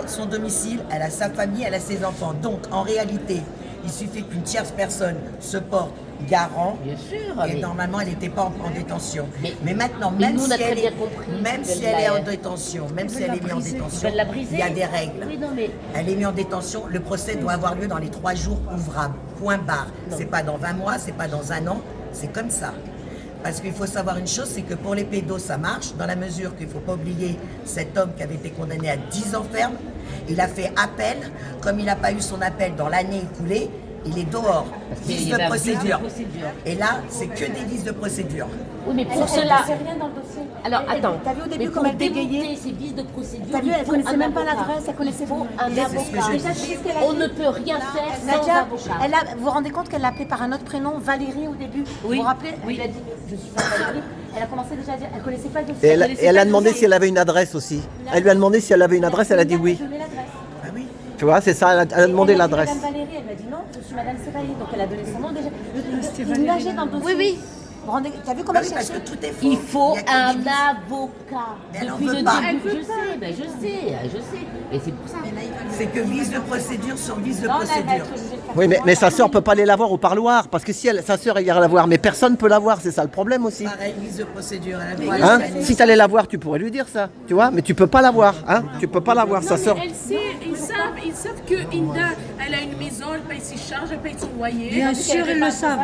son domicile, elle a sa famille, elle a ses enfants. Donc, en réalité, il suffit qu'une tierce personne se porte garant. Bien sûr. Et normalement, elle n'était pas en détention. Mais maintenant, mais même nous, on a si très elle bien est, compris même qu'ils si veulent elle est la- en détention, même si elle est mise en détention, veulent la briser. il y a des règles. Oui, non, mais Elle est mise en détention, le procès doit avoir lieu dans les 3 jours ouvrables. Point barre. C'est pas dans 20 mois, c'est pas dans un an, c'est comme ça. Parce qu'il faut savoir une chose, c'est que pour les pédos, ça marche, dans la mesure qu'il ne faut pas oublier cet homme qui avait été condamné à 10 ans ferme. Il a fait appel, comme il n'a pas eu son appel dans l'année écoulée, il est dehors. Vice de procédure. Et là, c'est que des vices de procédure. oui, mais pour cela. C'est rien dans le dossier. Alors attends, T'as vu au début mais comment pour elle bégayait? démonter ces vices de procédure, T'as vu, il elle faut connaissait un même pas avocat. l'adresse, elle connaissait Il faut pas. un Déjà, avocat. déjà, tu sais ce qu'elle a On dit ne peut rien faire sans Nadia, avocat. vous vous rendez compte qu'elle l'a appelée par un autre prénom, Valérie au début. Oui. Vous vous rappelez? Oui. Elle lui a dit, je suis pas Valérie. Elle a commencé déjà à dire, elle connaissait pas le Et dossier. elle a demandé si elle avait une adresse aussi. Elle lui a demandé si elle avait une adresse, elle a dit oui. Je mets l'adresse. Ah oui. Tu vois, c'est ça, elle a demandé Et elle a dit, l'adresse. Madame Valérie, elle m'a dit non, je suis Madame Sévaillé. Donc elle a donné son nom déjà. Il nageait dans le dossier. Oui, oui. Vous vous rendez- T'as vu Bah comment oui, elle parce que cherchait? tout est faux. Il faut y a que un des vices. avocat. Mais elle en Depuis veut le pas. début, Elle je sais, ben je sais. Et c'est pour ça. C'est que vice de procédure sur vice de Non, elle va procédure. être obligée de faire Oui, ça. mais sa sœur peut pas aller la voir au parloir, parce que si sa sœur ira la voir, mais personne peut la voir, c'est ça le problème aussi. Pareil, vice de procédure. Elle a le droit Hein? à la Si tu allais la voir, tu pourrais lui dire ça, tu vois, mais tu peux pas la voir, hein? Tu peux pas la voir, sa sœur. Elle sait, ils savent que Inda, elle a une maison, elle paye ses charges, elle paye son loyer. Bien sûr, ils le savent.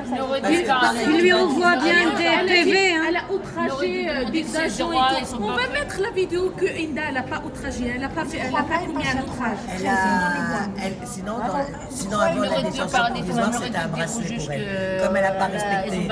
Ils lui envoient bien des PV. Hein. Elle a outragé des agents et tout. On va mettre la vidéo que Inda, elle n'a pas outragé, elle n'a pas commis un outrage. Sinon avant la détention provisoire, c'était un bracelet pour elle. Comme elle n'a pas respecté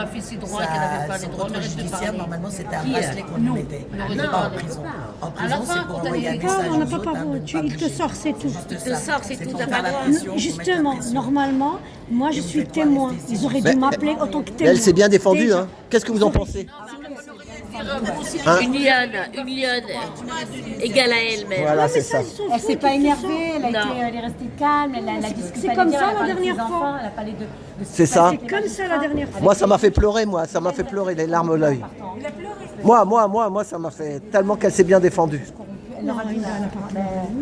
son contrôle judiciaire, normalement c'était un bracelet qu'on lui mettait. Elle n'est pas en prison. En prison, c'est pour envoyer un message On n'a aux pas autres, par hein, de ne pas il te bouger. sort, c'est tout. Juste ça. c'est tout, pour t'as faire pas la le droit. pression, pour Justement, mettre la pression. normalement, moi je Et vous suis faites quoi, témoin. restez Ils ici. auraient Mais- dû m'appeler en tant que témoin. Elle s'est bien défendue, Déjà. hein. Qu'est-ce que vous en pensez? Hein? Une lionne égale à elle-même. Voilà, c'est ça. Elle s'est pas énervée, elle Non. elle est restée calme, elle a dit ce qu'il C'est fallait comme dire, ça, elle a la parlé de ses dernière fois. enfants, elle a parlé de C'est ça. C'est comme ça la dernière fois. Moi, ça m'a fait pleurer, moi. Ça m'a fait pleurer, les larmes à l'œil. Moi, ça m'a fait tellement qu'elle s'est bien défendue.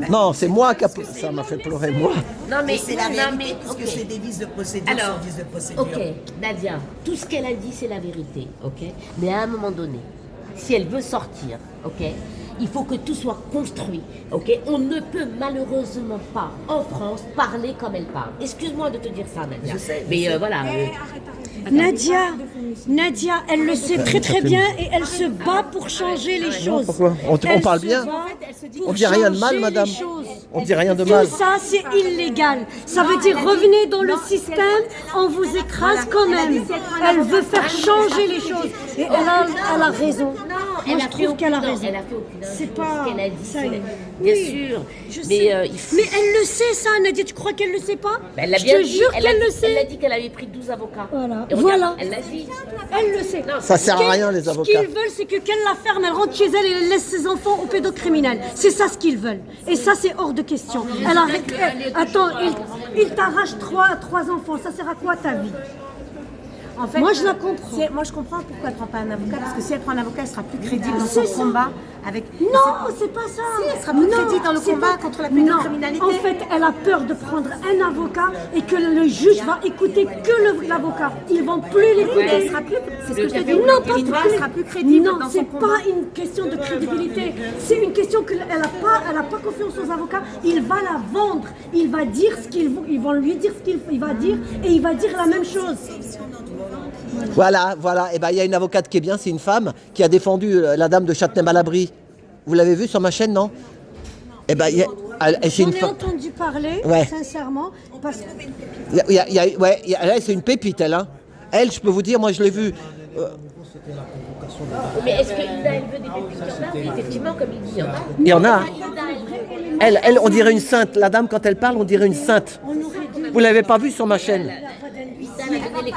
Non, c'est moi qui ça m'a fait pleurer, moi. Non mais, Mais c'est la non, réalité, mais, puisque ok. c'est des vices de procédure Alors, sur vices de procédure. ok, Nadia, tout ce qu'elle a dit, c'est la vérité, ok. Mais à un moment donné, si elle veut sortir, ok, il faut que tout soit construit, ok. On ne peut malheureusement pas, en France, parler comme elle parle. Excuse-moi de te dire ça, Nadia. Je sais, Mais voilà. Nadia, elle le sait très très bien et elle se bat pour changer les choses. pourquoi On Elle parle se bien. bat pour On dit rien de mal, changer madame. les choses. On dit rien de mal. Tout ça, c'est illégal. Ça veut dire revenez dans le système, on vous écrase quand même. Elle veut faire changer les choses. Et elle a raison. Moi, je trouve qu'elle a raison. Elle a fait aucune C'est injure, pas- ce qu'elle a dit. ça y est. Bien Oui, sûr. je Mais sais. il faut. Mais elle le sait ça, Nadia. Tu crois qu'elle le sait pas? Elle l'a Je bien te dit, jure elle a qu'elle le dit- Elle a sait. dit qu'elle avait pris 12 avocats. Voilà. Et regarde, Voilà. Elle l'a dit. Elle le sait. Ça sert à rien, les Ce avocats. qu'ils veulent, c'est que qu'elle la ferme, elle rentre chez elle et elle laisse ses enfants aux pédocriminels. C'est ça ce qu'ils veulent. Et ça, c'est hors de question. Attends, il t'arrache trois enfants. Ça sert à quoi ta vie? En fait, Moi, je la comprends. Moi, je comprends pourquoi elle prend pas un avocat, parce que si elle prend un avocat, elle sera plus crédible dans son combat avec. Non, c'est pas ça. Si, elle sera plus crédible dans le c'est combat contre la pédocriminalité. Non. En fait, elle a peur de prendre un avocat et que le juge va écouter que l'avocat. Ils vont plus Elle l'écouter. sera plus. C'est ce que je te dis. Non, pas Elle sera plus crédible Non, dans c'est son combat. pas une question de crédibilité. C'est une question qu'elle a pas confiance aux avocats. Il va la vendre. Il va dire ce ils vont lui dire ce qu'il va dire et il va dire la même chose. Voilà. Et ben il y a une avocate qui est bien, c'est une femme qui a défendu la dame de Châtenay-Malabry. Vous l'avez vu sur ma chaîne, non? Eh ben, c'est J'en une ai femme. entendu parler, Ouais. sincèrement, parce que Elle, c'est une pépite, elle. Hein. Elle, je peux vous dire, moi je l'ai vue. Mais est-ce que Ida, elle veut des pépites? Oui, effectivement, comme il dit. Hein. Il y en a. Ida, elle veut. Elle, on dirait une sainte. La dame, quand elle parle, on dirait une sainte. Vous l'avez pas vue sur ma chaîne? Ida, elle a donné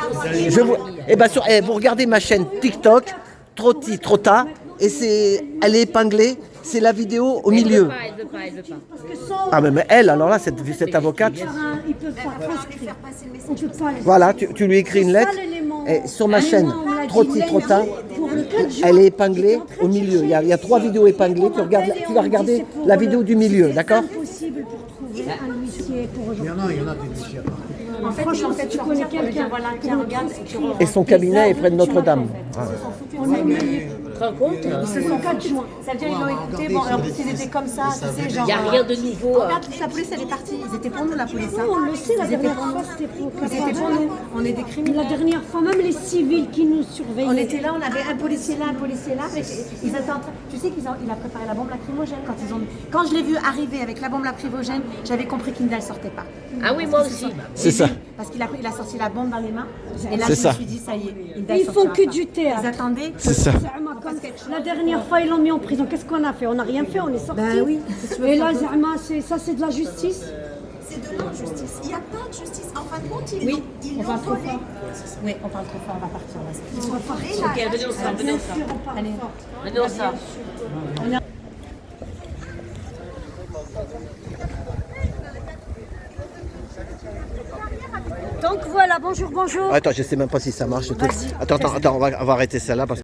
les conseils. Vous regardez ma chaîne TikTok, Trota, et elle est épinglée. C'est la vidéo au milieu. Elle veut pas. parce que sans Ah mais elle, alors là, cette avocate, ils peuvent pas transcrire. On peut pas les- voilà, tu lui écris une C'est ça lettre. l'élément. Et sur ma chaîne, moi, on me l'a trop dit, petit, trop tard, pour le 4 juin, elle est épinglée au milieu. Il y a 3 vidéos épinglées. Tu vas regarder la vidéo du milieu, d'accord? C'est impossible pour trouver un huissier pour aujourd'hui. Il y en a des huissiers à part. En fait, Franchement, ils l'ont fait tu connais sortir pour lui dire quelqu'un voilà, qui tiens, nous regarde, transcrit. Et son cabinet est près de Notre-Dame. On est mis Tu te rends compte? Ils se sont 4 juin. Ça veut dire qu'ils l'ont écouté. Bon, en plus, ils étaient comme ça. Tu sais, genre. Il n'y a rien de nouveau. Regarde, la police, elle est partie. Ils étaient pour nous, la police. hein. on le sait, la Ils étaient dernière pour nous. fois, c'était pour Ils étaient pour nous. On est des La criminels. dernière fois, même les civils qui nous surveillaient. On était là, on avait un policier là, un policier là. Ils étaient en train. Tu sais il a préparé la bombe lacrymogène quand je l'ai vu arriver avec la bombe lacrymogène, j'avais compris qu'Inda ne sortait pas. Ah oui, moi aussi. C'est ça. Parce qu'il a sorti la bombe dans les mains. Et là, C'est je ça. me suis dit, ça y est. Inda, Ils font sortira que pas. du théâtre. Ils attendaient. C'est ça. La dernière fois, ils l'ont mis en prison. Qu'est-ce qu'on a fait? On n'a rien fait, on est sortis. Ben oui. Et là, Zahma, ça, c'est de la justice. C'est de l'injustice. Il n'y a pas de justice. En fin de compte, ils Oui, l'ont on parle trop volé. fort. Oui, on parle trop fort, on va partir là. Ils ont volé la Ok, venez, on sort, venez, on sort. Allez. Venez, on sort. Donc voilà, bonjour, bonjour. Attends, je sais même pas si ça marche. Attends, on va arrêter celle-là parce que